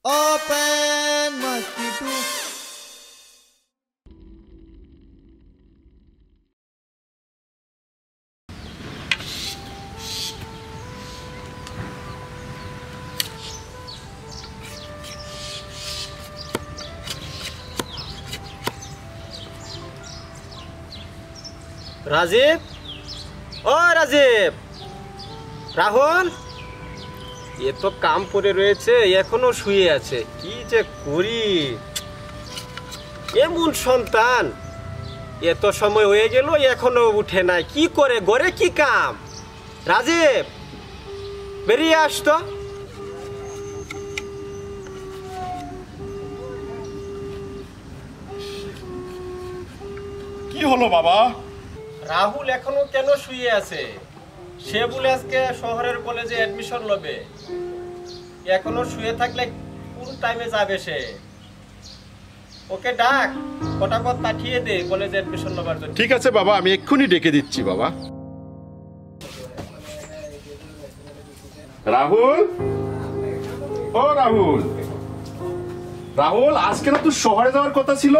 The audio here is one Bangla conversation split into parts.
Open mosquito. রাজীব, ও রাজীব, রাহুল, এ তো কাম পড়ে রয়েছে, এখনো শুয়ে আছে। কি যে করি, এমন সন্তান, এত সময় হয়ে গেল এখনো উঠে নাই। কি করে, ঘরে কি কাম? রাজীব, বেরিয়ে আসতো। কি হলো বাবা? রাহুল এখনো কেন শুয়ে আছে? সে বলে আজকে শহরের কলেজে অ্যাডমিশন লবে। এখনো শুয়ে থাকলে কোন টাইমে যাবে সে? ওকে ডাক, ফটাফট পাঠিয়ে দে কলেজে অ্যাডমিশন লবার জন্য। ঠিক আছে বাবা, আমি এক্ষুনি ডেকে দিচ্ছি বাবা। রাহুল, ও রাহুল, রাহুল, আজকে না তুই শহরে যাওয়ার কথা ছিল,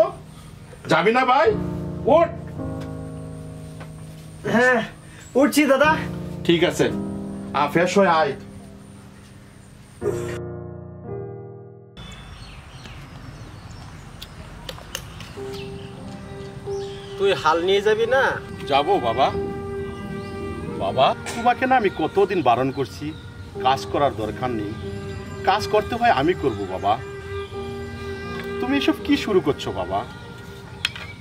যাবি না ভাই? ওঠ। হ্যাঁ, উঠছি দাদা। ঠিক আছে, ফ্রেশ হয়ে আয়। তুই হাল নিয়ে যাবি না? যাবো বাবা। বাবা, তোমাকে না আমি কতদিন বারণ করছি, কাজ করার দরকার নেই, কাজ করতে হয় আমি করব বাবা। তুমি এসব কি শুরু করছো বাবা?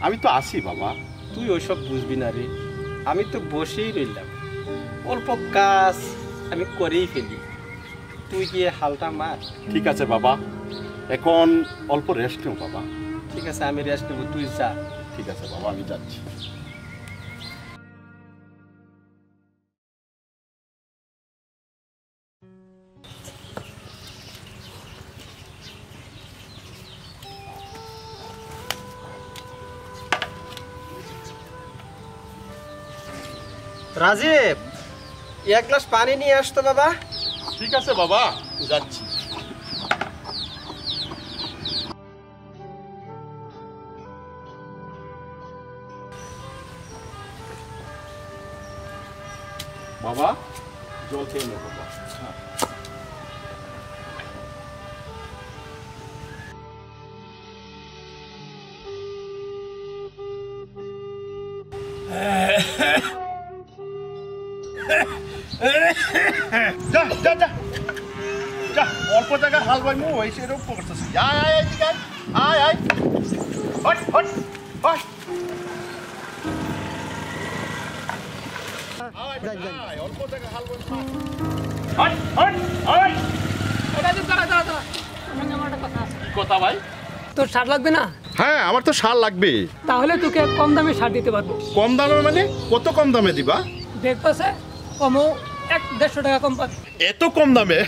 আমি তো আসি বাবা। তুই ওইসব বুঝবি না রে, আমি তো বসেই রইলাম, অল্প কাজ আমি করেই ফেলি। তুই গিয়ে হালটা মার। ঠিক আছে বাবা, এখন অল্প রেস্ট নেও বাবা। ঠিক আছে, আমি রেস্ট নেবো, তুই যা। ঠিক আছে বাবা, আমি যাচ্ছি। রাজীব, এক গ্লাস পানি নিয়ে আসতো বাবা। ঠিক আছে বাবা, যাচ্ছি। বাবা, জল খেয়ে নে বাবা। যা যা যা যা, অল্প জায়গায় হাল বাই মু হয়েছে, এরকম করতেছি। আয় আয় এদিকে আয়, আয় আয়, হট হট হট। অল্প জায়গায় হাল বাই, হট হট হট। কথা ভাই, তোর সার লাগবে না? হ্যাঁ আমার তো সার লাগবে। তাহলে তোকে কম দামে সার দিতে পারবো। কম দামে মানে কত কম দামে দিবা? দেখতেছে কমও 100-150 টাকা কম পাবে। এত কম দামে?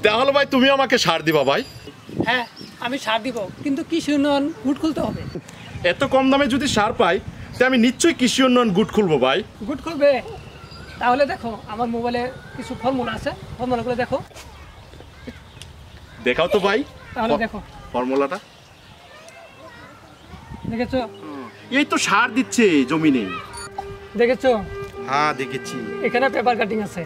তাহলে ভাই তুমি আমাকে সার দিবা ভাই? হ্যাঁ, আমি সার দিব, কিন্তু কৃষি উন্নয়ন গুট খুলতে হবে। এত কম দামে যদি সার পাই, তাহলে আমি নিশ্চয়ই কৃষি উন্নয়ন গুট খুলবো ভাই। গুট খুলবে? তাহলে দেখো, আমার মোবাইলে কিছু ফর্মুলা আছে, ফর্মুলাগুলো দেখো। দেখাও তো ভাই। তাহলে দেখো ফর্মুলাটা। দেখেছো? এই তো সার দিচ্ছে জমিনে। দেখেছো? হ্যাঁ দেখেছি। এখানে পেপার কাটিং আছে।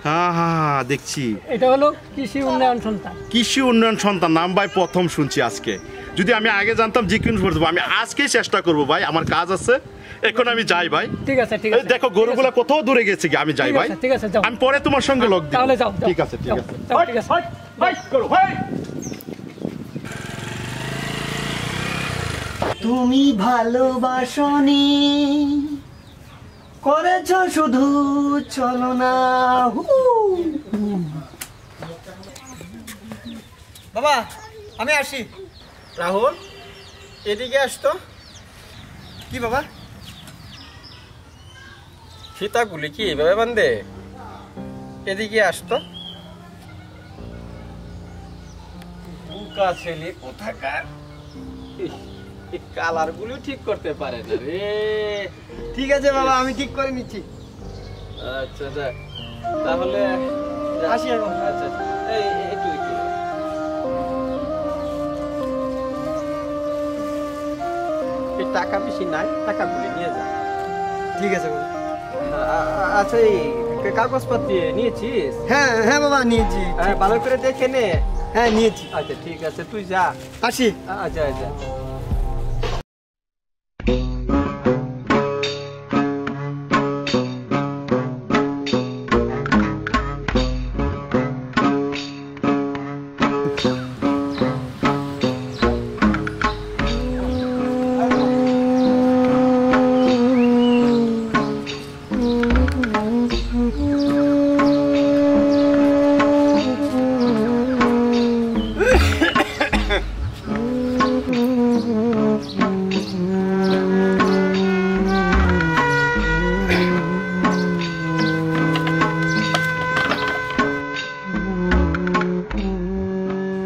হ্যাঁ হ্যাঁ দেখছি। এটা হলো কৃষি উন্নয়ন সন্তান। কৃষি উন্নয়ন সন্তান নাম ভাই প্রথম শুনছি আজকে। যদি আমি আগে জানতাম যে কিন করবো, আমি আজকেই চেষ্টা করবো ভাই, আমার কাজ আছে, এখন আমি যাই ভাই। ঠিক আছে ঠিক আছে। দেখো গরুগুলা কত দূরে গেছে, কি আমি যাই ভাই। ঠিক আছে, যাও। আমি পরে তোমার সঙ্গে লগ দিই। তাহলে যাও। ঠিক আছে ঠিক আছে। ঠিক আছে। ভাই করো ভাই। তুমি ভালোবাসনি করেছ শুধু চলনা। বাবা, আমি আসি। রাহুল, এদিকে আসতো। কি বাবা? ফিতাগুলি কি এভাবে বান্ধে? এদিকে আসতো। বুকা ছেলে কোথাকার, এই কালার গুলো ঠিক করতে পারে না রে। ঠিক আছে বাবা, আমি ঠিক করে নিচ্ছি। আচ্ছা আচ্ছা, তাহলে আসি এখন। আচ্ছা এই একটু দেখি। টাকা বেশি নাই, টাকাগুলি নিয়ে যা। ঠিক আছে বাবা। আচ্ছা, এই কাগজপত্র নিয়েছিস? হ্যাঁ হ্যাঁ বাবা, নিয়েছি। হ্যাঁ, ভালো করে দেখে নে। হ্যাঁ নিয়েছি। আচ্ছা ঠিক আছে, তুই যা। আসি। আচ্ছা আচ্ছা।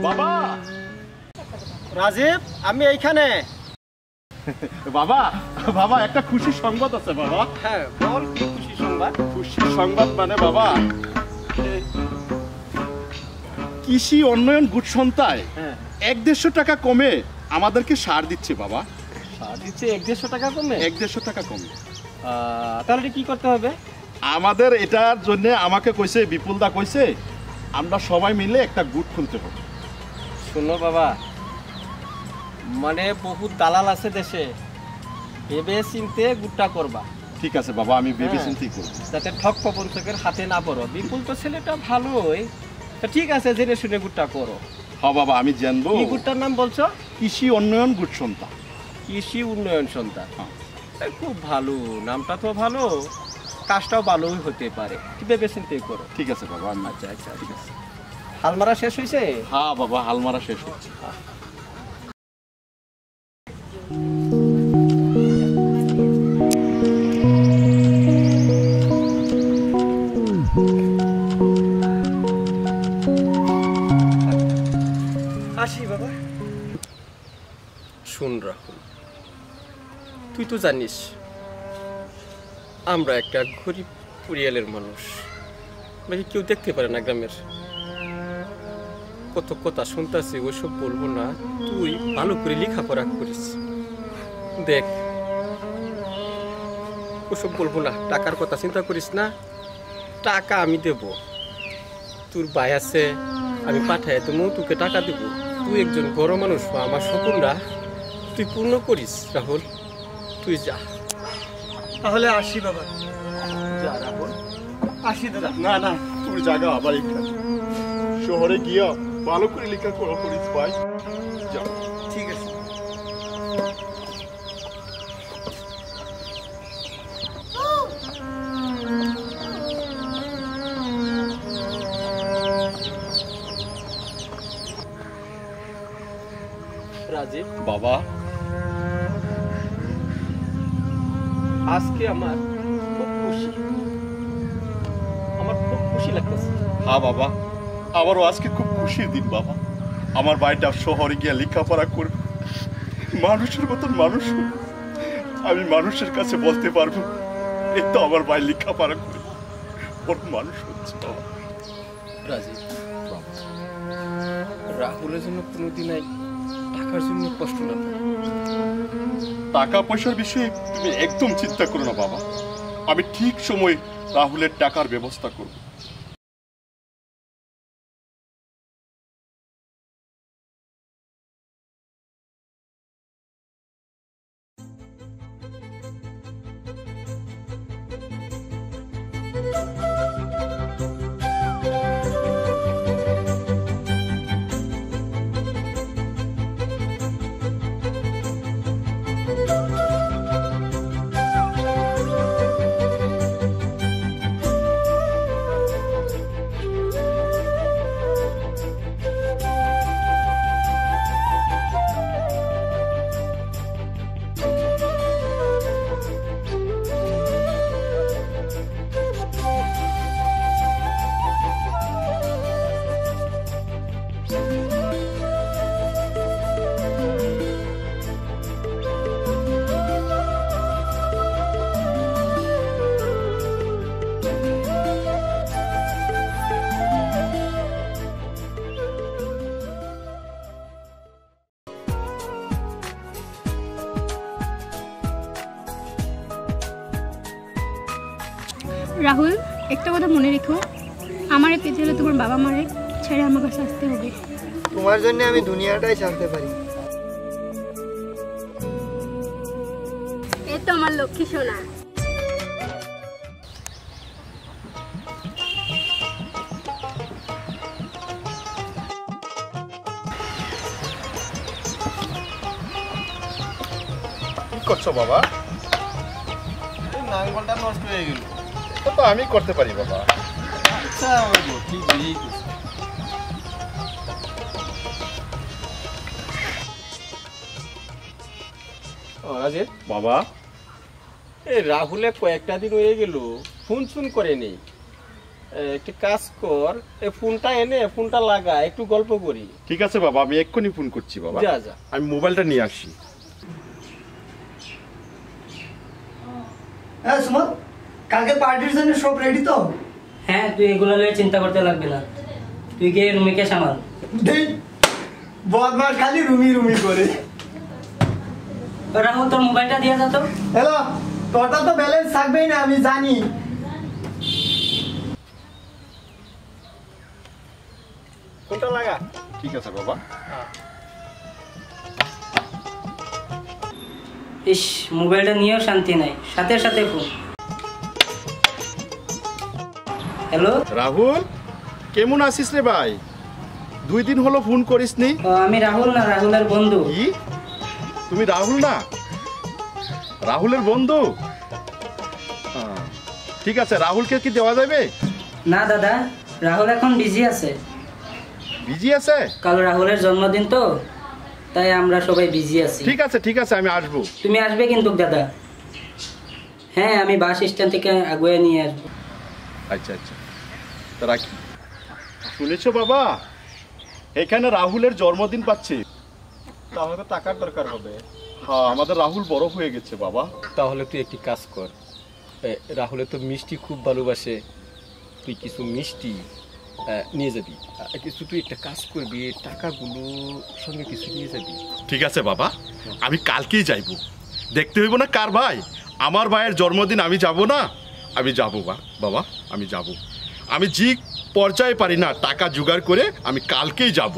বাবা, রাজীব, আমি এইখানে। বাবা, বাবা একটা খুশির সংবাদ আছে বাবা। হ্যাঁ বল, কি খুশি সংবাদ? খুশির সংবাদ মানে বাবা, কৃষি উন্নয়ন গুড সন্তায় হ্যাঁ, 150 টাকা কমে আমাদেরকে সার দিচ্ছে বাবা। সার দিচ্ছে 150 টাকা কমে? 150 টাকা কমে। তাহলে এটা কি করতে হবে? আমাদের এটার জন্য আমাকে কইছে, বিপুলদা কইছে আমরা সবাই মিলে একটা গুড খুলতে হবে। শোনো বাবা, মানে বহুত দালাল আছে দেশে, ভেবে চিনতে গুটটা করবা। ঠিক আছে বাবা, আমি ভেবে হ্যাঁ। চিন্তেই করব। যাতে ঠক প্রপঞ্চকের হাতে না পড়ো। বিপুল তো ছেলেটা ভালোই, তা ঠিক আছে, জেনে শুনে গুটটা করো। হ্যাঁ বাবা, আমি জানবো। কি গুটটার নাম বলছো? কৃষি উন্নয়ন গুড সন্তা। কৃষি উন্নয়ন সন্তান। হ্যাঁ। খুব ভালো, নামটা তো ভালো, কাজটাও ভালোই হতে পারে। ভেবে চিন্তে করো। ঠিক আছে বাবা, আমি আচ্ছা আচ্ছা, ঠিক আছে। হালমারা শেষ হয়েছে? হ্যাঁ বাবা, হালমারা শেষ হচ্ছে। আসি বাবা। শুন রাহুল, তুই তো জানিস আমরা একটা গরিব পরিয়ালের মানুষ, নাকি কেউ দেখতে পারে না গ্রামের। কত কথা শুনতেছি, ওইসব বলবো না। তুই ভালো করে লেখাপড়া করিস, দেখ ওসব বলবো না। টাকার কথা চিন্তা করিস না, টাকা আমি দেব। তোর ভাই আছে, আমি পাঠাই তুমি তোকে টাকা দেব। তুই একজন বড় মানুষ, আমার স্বপ্নটা তুই পূর্ণ করিস রাহুল। তুই যা। তাহলে আসি বাবা। যা রাহুল। আসি দাদা। না না, তোর জায়গা আবার এখানে। শহরে গিয়া ভালো করে লেখাপড়া করিস ভাই। যাও। ঠিক আছে। রাজীব, বাবা, আজকে আমার খুব খুশি, আমার খুব খুশি লাগতেছে। হ্যাঁ বাবা, আমারও আজকে খুব খুশির দিন বাবা। আমার ভাইটা শহরে গিয়ে লেখাপড়া করবে, মানুষের মতন মানুষ হবে। আমি মানুষের কাছে বলতে পারবো এই তো আমার ভাই লেখাপড়া করে ওর মানুষ হচ্ছে বাবা। রাজীব, রাহুলের জন্য কোনোদিন টাকার জন্য কষ্ট না পায়। টাকা পয়সার বিষয়ে তুমি একদম চিন্তা করো না বাবা, আমি ঠিক সময় রাহুলের টাকার ব্যবস্থা করব। রাহুল, একটা কথা মনে রেখো, আমারে পেতে হলে তোমার বাবা মারে ছেড়ে আমার কাছে আসতে হবে। তোমার জন্য আমি দুনিয়াটাই ছাড়তে পারি। এই তো আমার লক্ষ্মী সোনা। কি করছো বাবা? নাঙ্গলটা নষ্ট হয়ে গেল। এটা তো আমি করতে পারি বাবা। আচ্ছা বাবু, ঠিক বুঝেই গেছি। রাজের বাবা, এই রাহুলে কয়েকটা দিন হয়ে গেল ফোন শুন করে নেই। একটু কাজ কর, এই ফোনটা এনে ফোনটা লাগা, একটু গল্প করি। ঠিক আছে বাবা, আমি এক্ষুনি ফোন করছি বাবা। যা যা। আমি মোবাইলটা নিয়ে আসি। হ্যাঁ সুমন, কালকে পার্টির জন্য সব রেডি তো? হ্যাঁ, তুই এগুলো নিয়ে চিন্তা করতে লাগবে না। তুই গিয়ে রুমিকে সামাল। বদমাস খালি রুমি রুমি করে। রাহুল, তোর মোবাইলটা দিয়ে যা তো। হ্যালো, তোরটা তো ব্যালেন্স থাকবেই না, আমি জানি। ফোনটা লাগা। ঠিক আছে বাবা। ইস, মোবাইলটা নিয়েও শান্তি নাই, সাথে সাথে ফোন। হ্যালো, রাহুল, কেমন আছিস রে ভাই? 2 দিন হলো ফোন করিসনি। আমি রাহুল না, রাহুলের বন্ধু। কি? তুমি রাহুল না? রাহুলের বন্ধু? ঠিক আছে, রাহুলকে কি দেওয়া যাবে? না দাদা, রাহুল এখন বিজি আছে। বিজি আছে? কাল রাহুলের জন্মদিন তো, তাই আমরা সবাই বিজি আছি। ঠিক আছে ঠিক আছে, আমি আসবো। তুমি আসবে কিন্তু দাদা? হ্যাঁ, আমি বাস স্ট্যান্ড থেকে আগুয়ে নিয়ে আসবো। আচ্ছা আচ্ছা, তো রাখি। শুনেছো বাবা, এখানে রাহুলের জন্মদিন পাচ্ছে। তাহলে তো টাকার দরকার হবে। হ্যাঁ, আমাদের রাহুল বড় হয়ে গেছে বাবা। তাহলে তুই একটি কাজ কর, রাহুলে তো মিষ্টি খুব ভালোবাসে, তুই কিছু মিষ্টি নিয়ে যাবি। কিছু তুই একটা কাজ করবি, টাকাগুলো সঙ্গে কিছু নিয়ে যাবি। ঠিক আছে বাবা, আমি কালকেই যাইব। দেখতে হইব না কার ভাই? আমার ভাইয়ের জন্মদিন, আমি যাব না? আমি যাবো বাবা, আমি যাব। আমি যে পর্যায়ে পারি না টাকা জোগাড় করে, আমি কালকেই যাব।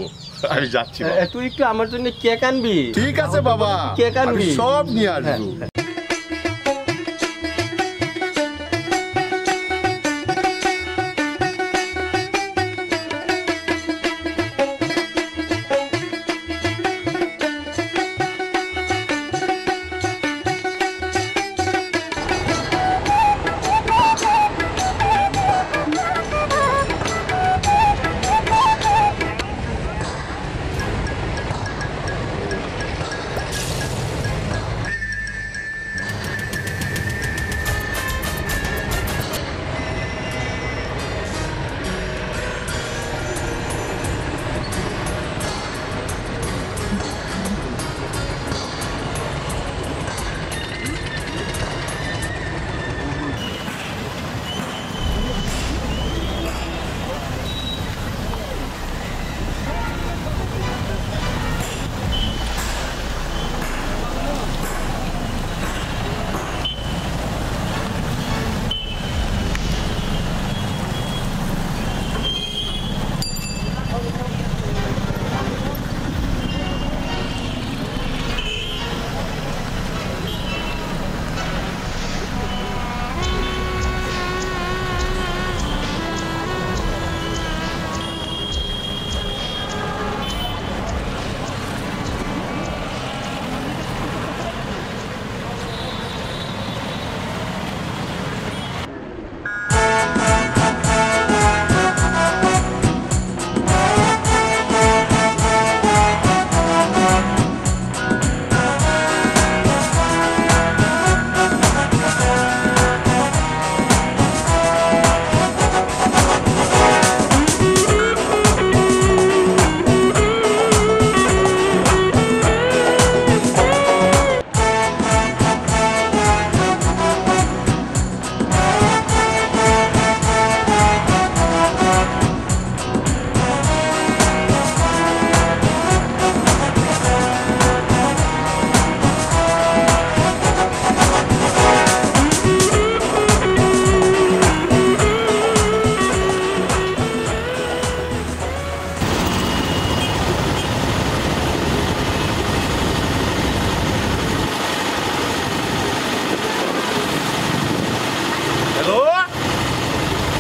আমি যাচ্ছি বাবা। তুই একটু আমার জন্য কেক আনবি। ঠিক আছে বাবা, কেক আনবি? আমি সব নিয়ে আসবো।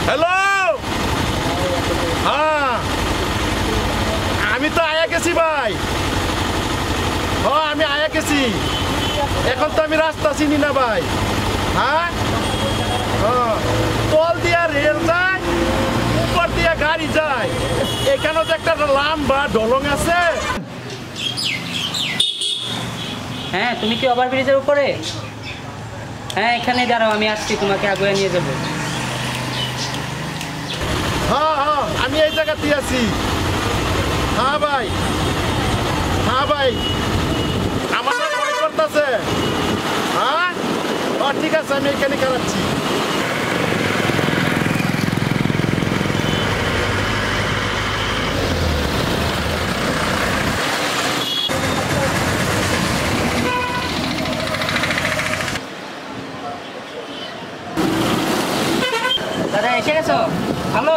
হ্যালো, হ্যাঁ আমি তো আয়া গেছি ভাই। হ্যাঁ আমি আয়া গেছি, এখন তো আমি রাস্তা চিনি না ভাই। হ্যাঁ তল দিয়া রেল যায়, উপর দিয়া গাড়ি যায়, এখানেও তো একটা লম্বা দলং আছে। হ্যাঁ তুমি কি ওভারব্রিজের উপরে? হ্যাঁ এখানে দাঁড়াও, আমি আসছি, তোমাকে আগুয়ে নিয়ে যাবো। হ্যাঁ হ্যাঁ আমি এই জায়গাতেই আছি। হ্যাঁ ভাই, হ্যাঁ ভাই আমার মনে করতেছে। হ্যাঁ ঠিক আছে, আমি এখানে খারাচ্ছি। দাদা এসে গেছো? ভালো?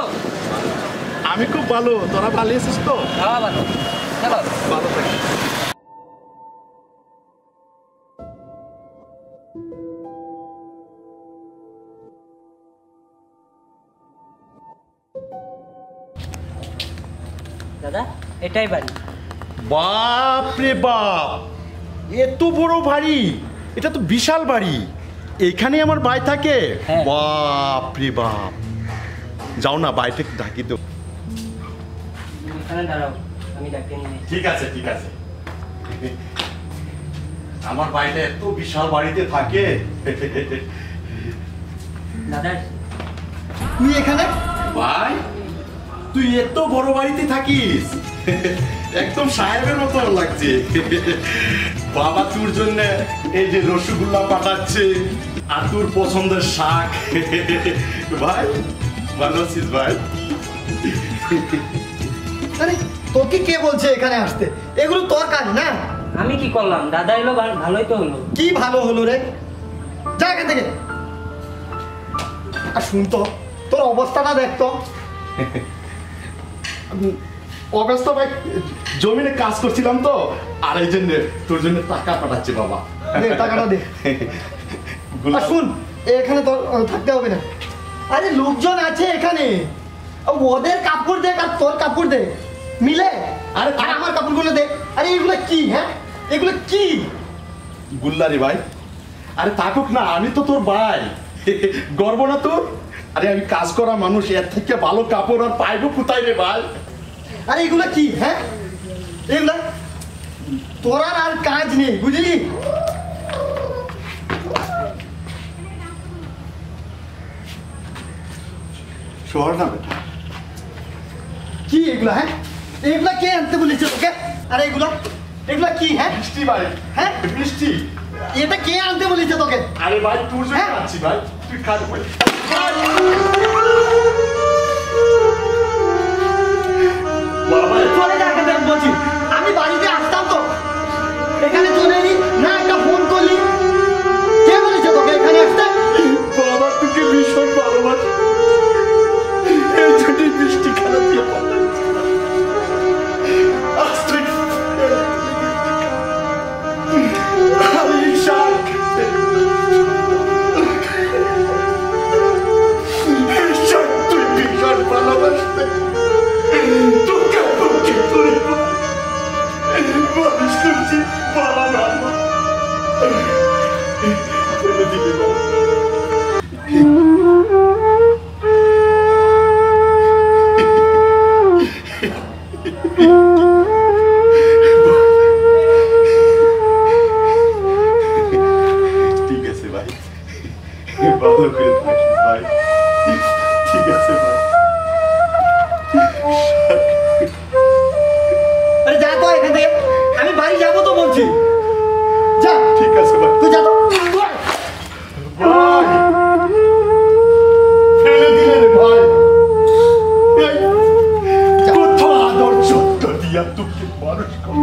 আমি খুব ভালো, তোরা ভালো আছিস তো? হ্যাঁ ভালো, চলো। ভালো থাকি। দাদা এটাই বাড়ি। বাপ রে বাপ, এত বড় বাড়ি! এটা তো বিশাল বাড়ি। এইখানে আমার ভাই থাকে? হ্যাঁ। বাপ রে বাপ, যাও না বাড়িটা ঢাকি দাও। এখানে দাঁড়াও, আমি ডাকিয়ে নিয়ে। ঠিক আছে ঠিক আছে। আমার বাড়িটা এত বিশাল বাড়িতে থাকে। দাদা তুই এখানে? ভাই তুই এত বড় বাড়িতে থাকিস, একদম সাহেবের মতো লাগছে। বাবা তোর জন্য এই যে রসগোল্লা পাঠাচ্ছে, আর তোর পছন্দের শাক। ভাই ভালো আছিস ভাই? আরে তোকে কে বলছে এখানে আসতে? এগুলো তোর কাজ না। আমি কি করলাম? দাদা এলো, ভালোই তো হলো। কি ভালো হলো রে? যা এখান থেকে। আর শুন তো, তোর অবস্থাটা দেখতো। অবস্থা ভাই, জমিনে কাজ করছিলাম তো, আর এই জন্য তোর জন্য টাকা পাঠাচ্ছে বাবা। দে টাকাটা দে। আর শুন, এখানে তোর থাকতে হবে না। আরে লোকজন আছে এখানে, ওদের কাপড় দেখ আর তোর কাপড় দেখ মিলে। আরে আমার কাপড়গুলো দেখ। আরে এগুলো কি? হ্যাঁ এগুলো কি? গুল্লারি ভাই, আরে থাকুক না, আমি তো তোর ভাই, গর্ব না তোর? আরে আমি কাজ করা মানুষ, এর থেকে ভালো কাপড় আর পাইবো কোথায় রে ভাই? আরে এগুলো কি? হ্যাঁ এগুলো তোর আর কাজ নেই, বুঝলি? শহর না বেটা। কি এগুলো? হ্যাঁ এগুলো কে আনতে বলেছে তোকে? আরে এগুলো এগুলো কি? হ্যাঁ বৃষ্টি ভাই, হ্যাঁ বৃষ্টি। এটা কে আনতে বলেছে তোকে? আরে ভাই তোর জন্য হ্যাঁ? আনছি ভাই, তুই কাজ ভাই। বাবা চলে যা এখান থেকে বলছি। আমি বাড়িতে আসতাম তো, এখানে চলে এলি না, একটা ফোন করলি। কে বলেছে তোকে এখানে আসতে? বাবা তোকে ভীষণ ভালোবাসি, এই জন্যই বৃষ্টি খারাপ দিয়ে তুই ভীষণ ভালোবাসতে, তোকে তোকে তুই মানুষ করছি বাবা বাবা। ছেড়ে দিবি বাবা। ঠিক আছে ভাই, ভালো করে থাকিস ভাই। ঠিক আছে ভাই। আরে যা তো এখান থেকে, আমি বাড়ি যাবো তো বলছি। যা। ঠিক আছে ভাই। তুই যা তো। ভাই ফেলে দিলে রে ভাই। এই, কত আদর যত্ন দিয়া তোকে মানুষ করে।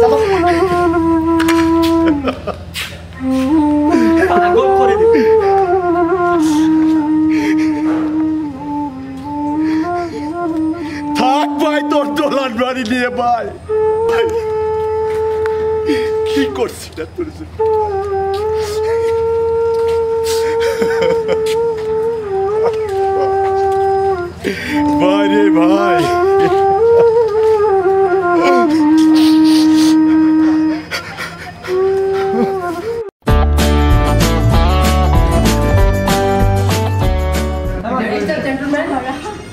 যা তো। পাগল করে দিবি। থাক ভাই তোর দোলান বাড়ি নিয়ে ভাই। কি করছি না তোর জন্য? ভাই রে ভাই,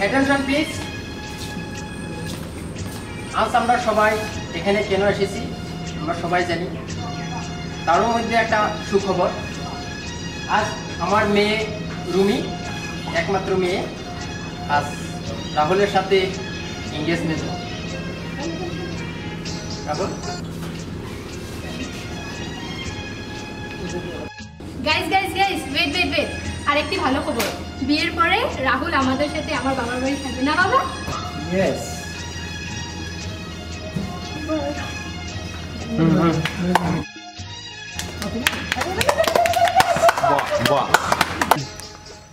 অ্যাটেনশন প্লিজ। আজ আমরা সবাই এখানে কেন এসেছি আমরা সবাই জানি, তার মধ্যে একটা সুখবর। আজ আমার মেয়ে রুমি, একমাত্র মেয়ে, আজ রাহুলের সাথে এঙ্গেজমেন্ট। Rahul, guys wait. আরেকটি ভালো খবর, বিয়ের পরে রাহুল আমাদের সাথে আমার বাবার বাড়ি থাকবে না বাবা? ইয়েস।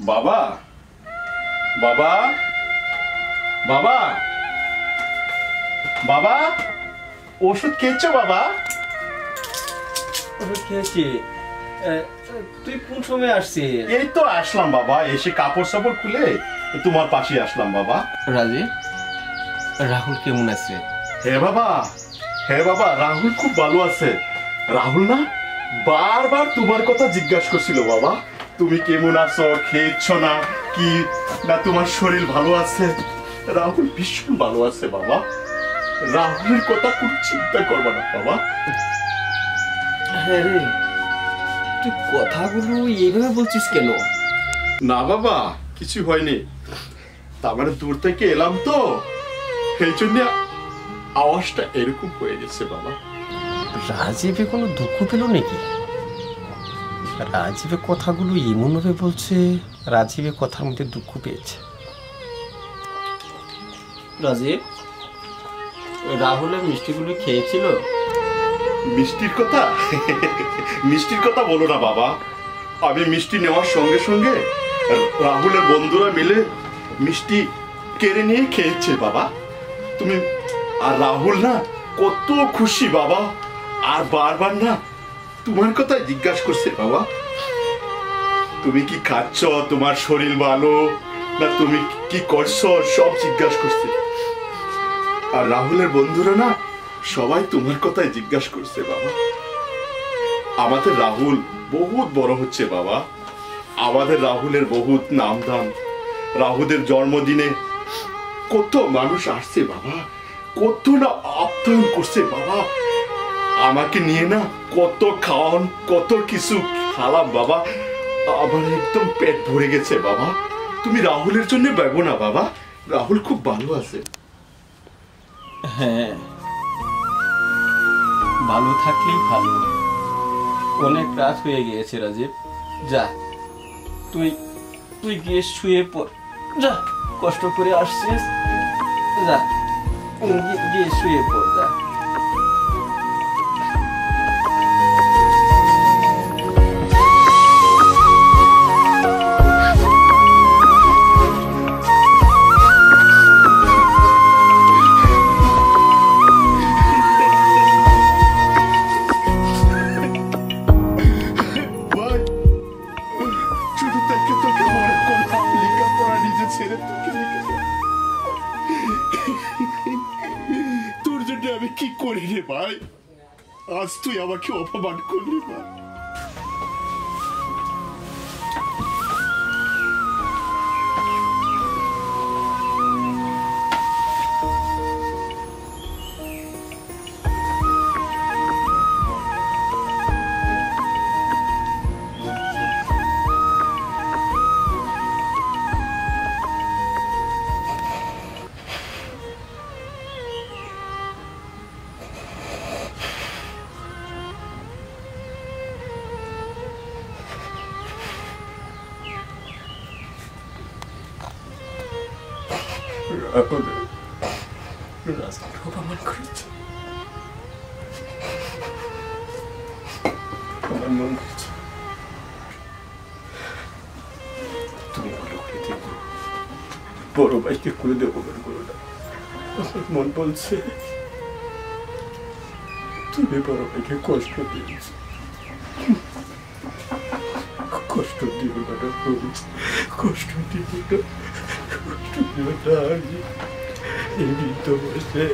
বাবা বাবা বাবা বাবা, ওষুধ খেয়েছো বাবা? খেয়েছি। তুই কোন সময় আসছিস? এই তো আসলাম বাবা, এসে কাপড় সাপড় খুলে তোমার পাশে আসলাম বাবা। রাজীব, রাহুল কেমন আছে? হ্যাঁ বাবা, রাহুল খুব ভালো আছে। রাহুল না বারবার তোমার কথা জিজ্ঞাসা করছিল বাবা, তুমি কেমন আছো, খেয়েছ না কি না, তোমার শরীর ভালো আছে? রাহুল ভীষণ ভালো আছে বাবা, রাহুলের কথা কোনো চিন্তা করবে না বাবা। হ্যাঁ রে, তুই কথাগুলো এইভাবে বলছিস কেন? না বাবা, কিছু হয়নি, তার মানে দূর থেকে এলাম তো, সেই জন্য আওয়াজটা এরকম হয়ে গেছে বাবা। রাজীবে কোনো দুঃখ পেল নাকি? রাজীবের কথাগুলো এমন ভাবে বলছে, রাজীবের কথার মধ্যে দুঃখ পেয়েছে। রাজীব, রাহুলের মিষ্টিগুলো খেয়েছিল? মিষ্টির কথা বলো না বাবা, আমি মিষ্টি নেওয়ার সঙ্গে সঙ্গে রাহুলের বন্ধুরা মিলে মিষ্টি কেড়ে নিয়ে খেয়েছে বাবা। তুমি আর রাহুল না কত খুশি বাবা, আর বারবার না তোমার কথাই জিজ্ঞাসা করছে বাবা, তুমি কি খাচ্ছ, তোমার শরীর ভালো না, তুমি কি করছো, সব জিজ্ঞাসা করছে। আর রাহুলের বন্ধুরা না সবাই তোমার কথাই জিজ্ঞাসা করছে বাবা। আমাদের রাহুল বহুত বড় হচ্ছে বাবা, আমাদের রাহুলের বহুত নামধাম। রাহুলের জন্মদিনে কত মানুষ আসছে বাবা, কত না আপ্যায়ন করছে বাবা, আমাকে নিয়ে না কত খাওয়ান, কত কিছু খালাম বাবা, আমার একদম পেট ভরে গেছে বাবা। তুমি রাহুলের জন্য ভাবো না বাবা, রাহুল খুব ভালো আছে। হ্যাঁ, ভালো থাকলেই ভালো। অনেক রাত হয়ে গিয়েছে রাজীব, যা তুই গিয়ে শুয়ে পড়, যা, কষ্ট করে আসছিস, যা গিয়ে শুয়ে পড়, যা। তোর জন্য আমি কি করি রে ভাই, আজ তুই আমাকে অপমান করলি না। অপমান করেছে, আমার মন করছে তুমি ভালো করে দেখো, বড় ভাইকে করে দেবো করো না। আমার মন বলছে তুমি বড় ভাইকে কষ্ট দিয়েছ, কষ্ট দিও না রাহুল, কষ্ট দিও না, কষ্ট দিও না। আমি এই বৃদ্ধ বয়সে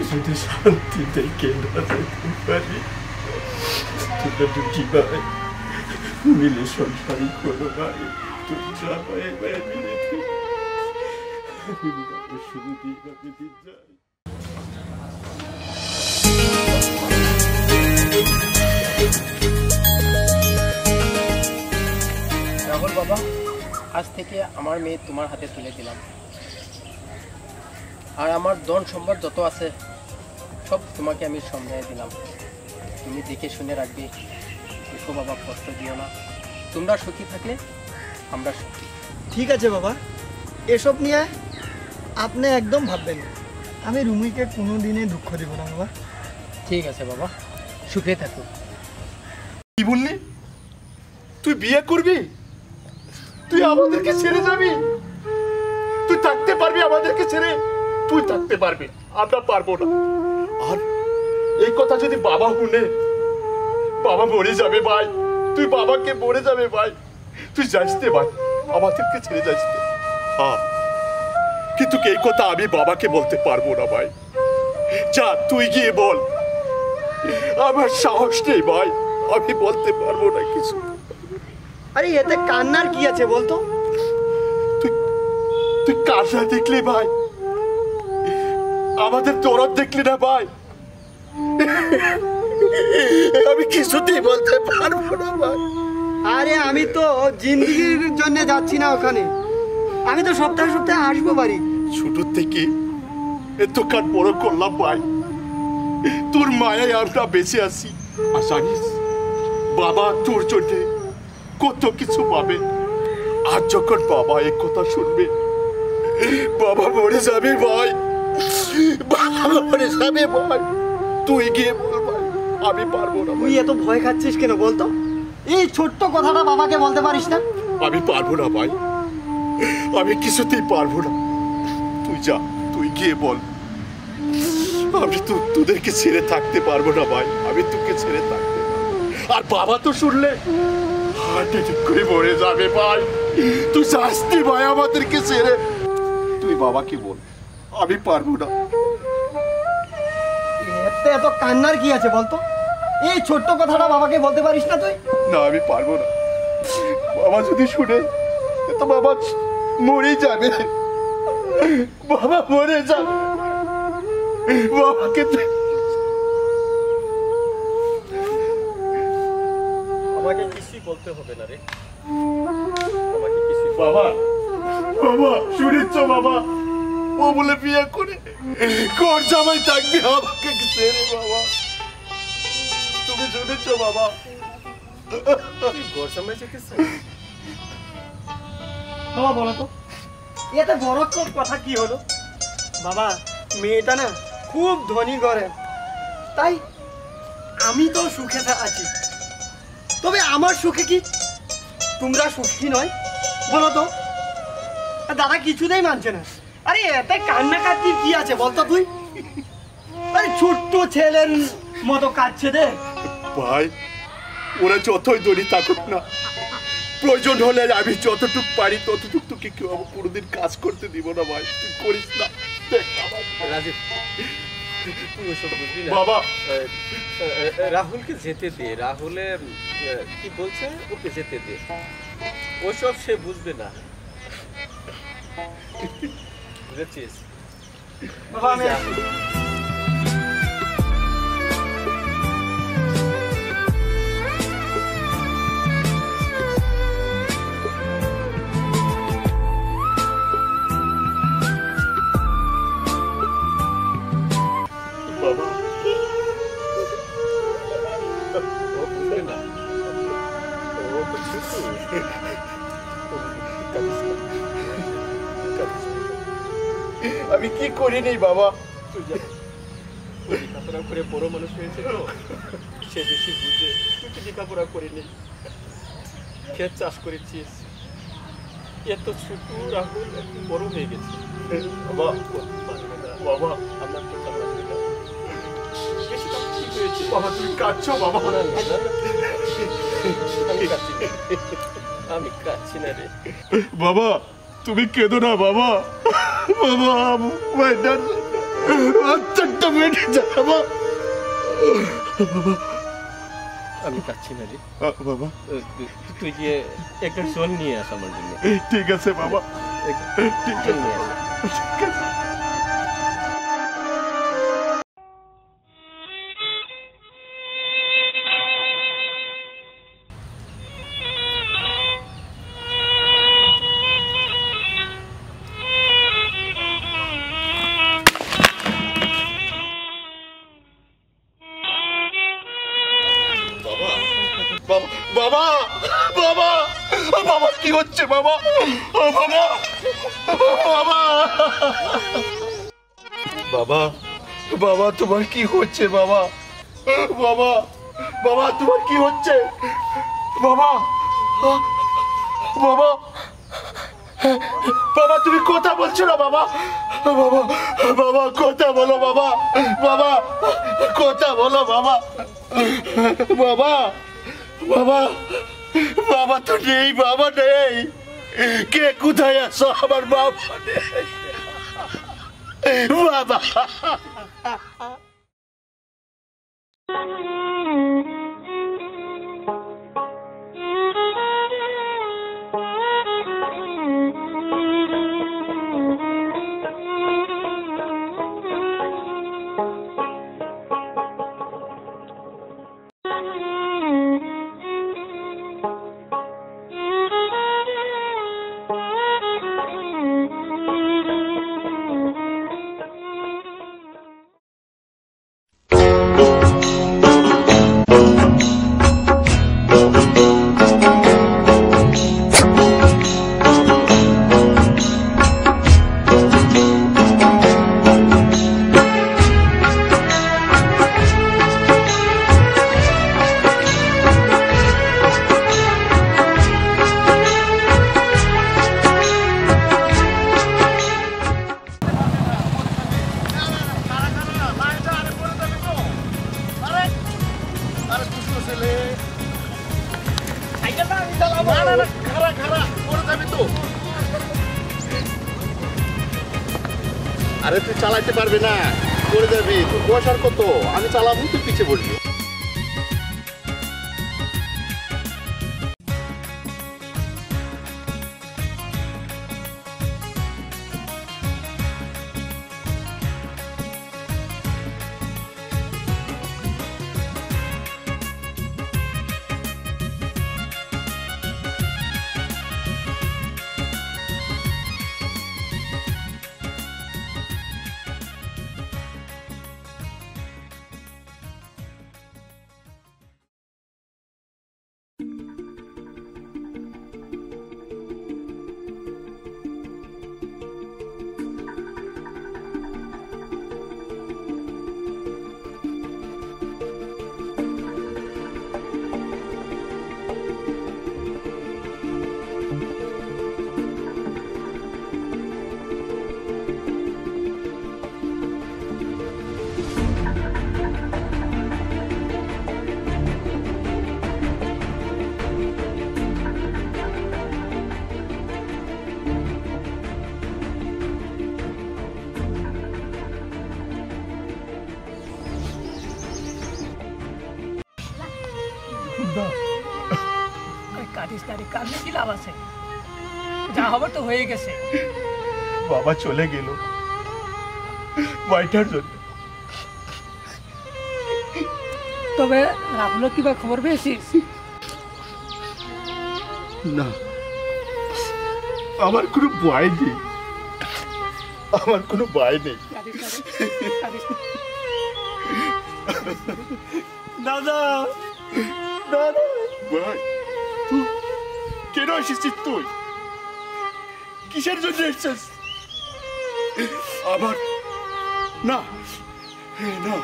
যদি শান্তিতে কেনা যেতে পারি, তোমরা দুটি ভাই মিলে সংসার করো ভাই, তোমরা ভাই ভাই মিলে শুরু দিয়ে দিন যাই। রাহুল বাবা, আজ থেকে আমার মেয়ে তোমার হাতে তুলে দিলাম। আর আমার ধন সম্পদ যত আছে সব তোমাকে আমি সামনে দিলাম। তুমি দেখে শুনে রাখবে। দেখো বাবা, কষ্ট দিও না। তোমরা সুখী থাকলে আমরা সুখী। ঠিক আছে বাবা, এসব নিয়ে আপনি একদম ভাববেন না। আমি রুমিকে কোনো দিনে দুঃখ দেব না বাবা। ঠিক আছে বাবা, সুখে থাকো। কি বললি? তুই বিয়ে করবি? তুই আমাদেরকে ছেড়ে যাবি? তুই থাকতে পারবি আমাদেরকে ছেড়ে? তুই থাকতে পারবি, আমরা পারবো না। আর এই কথা যদি বাবা শুনে, বাবা মরে যাবে ভাই। তুই বাবাকে মরে যাবে ভাই। তুই যাইতে ভাই, আমাদেরকে ছেড়ে যাইতে। হ্যাঁ, কিন্তু এই কথা আমি বাবাকে বলতে পারবো না ভাই। যা, তুই গিয়ে বল। আমার সাহস নেই ভাই, আমি বলতে পারবো না কিছু। আরে এতে কান্নার কি আছে বলতো? তুই কান্না দেখলি ভাই? আমাদের দরদ দেখলি না ভাই? আমি কিছুতেই বলতে পারবো না ভাই। আরে আমি তো জিন্দিগির জন্য যাচ্ছি না ওখানে, আমি তো সপ্তাহে সপ্তাহে আসবো বাড়ি। ছোট থেকে এত কাঠ বড় করলাম ভাই, তোর মায়ায় আমরা বেঁচে আছি। আর জানিস, বাবা তোর জন্য কত কিছু পাবে। আর যখন বাবা এক কথা শুনবে, বাবা মরে যাবে ভাই, বাবা মরে যাবে ভাই, তুই গিয়ে বল ভাই, আমি পারবো না। তুই এত ভয় খাচ্ছিস কেন বলতো? এই ছোট্ট কথাটা বাবাকে বলতে পারিস না? আমি পারবো না ভাই, আমি কিছুতেই পারবো না। তুই যা, তুই গিয়ে বল। আমি তো তোদেরকে ছেড়ে থাকতে পারবো না ভাই, আমি তোকে ছেড়ে থাকতে পারবো। আর বাবা তো শুনলে হার্ট অ্যাটাক করে মরে যাবে ভাই। তুই শাস্তি ভাই আমাদেরকে ছেড়ে। তুই বাবাকে বল, আমি পারবো না। এতে এত কান্নার কি আছে বলতো? এই ছোট্ট কথাটা বাবাকে বলতে পারিস না তুই? না, আমি পারবো না। বাবা যদি শুনে তো বাবা মরে যাবে, বাবা মরে যাবে। বাবাকে আমাকে কিছুই বলতে হবে না রে, আমাকে কিছুই। বাবা, বাবা শুনেছ বাবা? ও বলে বিয়ে করে কোর জামাই থাকবে আমাকে ছেড়ে। বাবা তুমি শুনেছ বাবা? তুই ঘর সামনে যেতেছিস? বাবা বলো তো, এতে বড় কথা কি হলো? বাবা, মেয়েটা না খুব ধনী করে, তাই আমি তো সুখে আছি। তবে আমার সুখে কি তোমরা সুখী নয় বলো তো? দাদা কিছুতেই মানছে না। আরে এতে কান্নাকাটির কি আছে বলতো তুই? আরে ছোট্ট ছেলের মতো কাঁদছে দে ভাই। ওরা যতই দড়ি থাকুক না, প্রয়োজন হলে আমি যতটুক পারি ততটুক তোকে কেউ আমার কোনোদিন কাজ করতে দিব না ভাই। তুই করিস না। রাজীব, তুই ওসব বুঝবি না বাবা। রাহুলকে যেতে দে। রাহুলে কি বলছে, ওকে যেতে দে। ওসব সে বুঝবে না, বুঝেছিস? বাবা আমি বাবা, ও বুঝবে না, ও তো ছোট। আমি কি করিনি বাবা? তুই যা, লেখাপড়া করে বড় মানুষ হয়েছে তো, সে বেশি বুঝে। তুই তো লেখাপড়া করিনি, ক্ষেত চাষ করেছিস। এত ছোট রাহুল একটু বড় হয়ে গেছে। বাবা, বাবা, আমার কথা মানবি না। বেশি কাজ ঠিক হয়েছে। বাবা তুমি কাঁদছো বাবা? না, না, না, না। আমি কাঁদছি না। আমি কাঁদছি না রে বাবা, তুমি কেঁদো না বাবা। বাবা মাইটার বাচ্চাটা বেড়ে যাবো। আমি কাঁদছি না রে বাবা। তুই গিয়ে একটা জল নিয়ে আস আমার জন্য। ঠিক আছে বাবা, ঠিক নিয়ে আস। ঠিক আছে। বাবা বাবা বাবা কি হচ্ছে বাবা? বাবা বাবা বাবা বাবা তোমার কি হচ্ছে বাবা? বাবা বাবা তোমার কি হচ্ছে বাবা? বাবা বাবা তুমি কথা বলছো না বাবা? বাবা বাবা কথা বলো বাবা। বাবা কথা বলো বাবা। বাবা বাবা বাবা তো নেই, বাবা নেই। কে কোথায় আছো? আমার বাবা নেই বাবা। আরে তুই চালাইতে পারবি না, পড়ে যাবি। তোর বয়স আর কত? আমি চালাবো, তুই পিছিয়ে পড়বি। কাঁদলে কি লাভ আছে? যা হবার তো হয়ে গেছে। বাবা চলে গেল মাইটার জন্য। তবে রাহুলের কি বা খবর পেয়েছিস? না, আমার কোনো ভয় নেই, আমার কোনো ভয় নেই। দাদা দাদা ভাই, তুই কেন এসেছিস? তুই কিসের জন্য এসেছিস? আমার না না,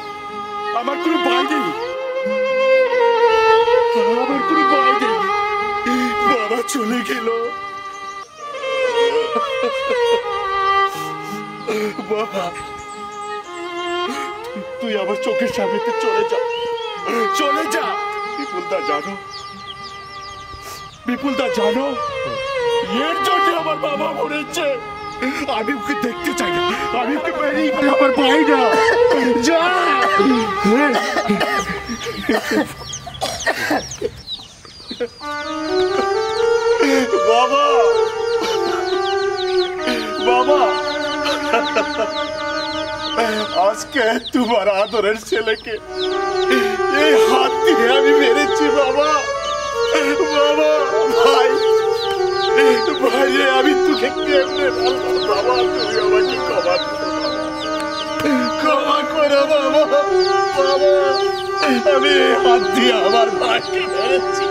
আমার কোনো ভয় নেই, আমার কোনো ভয় নেই। বাবা চলে গেল, বাবা তুই আমার চোখের সামনে চলে যা, চলে যা। বিপুলদা জানো, বিপুলদা জানো, এর জন্য আমার বাবা মরেছে। আমি ওকে দেখতে চাই না, আমি ওকে বেরিয়ে করে আমার পাই না। যা বাবা, বাবা, আজকে তোমার আদরের ছেলেকে এই হাত দিয়ে আমি মেরেছি বাবা। বাবা, ভাই, ভাই রে, আমি তোকে কেমনে বলবো বাবা? তুমি আমাকে ক্ষমা করো বাবা। বাবা, আমি হাত দিয়ে আমার ভাইকে মেরেছি।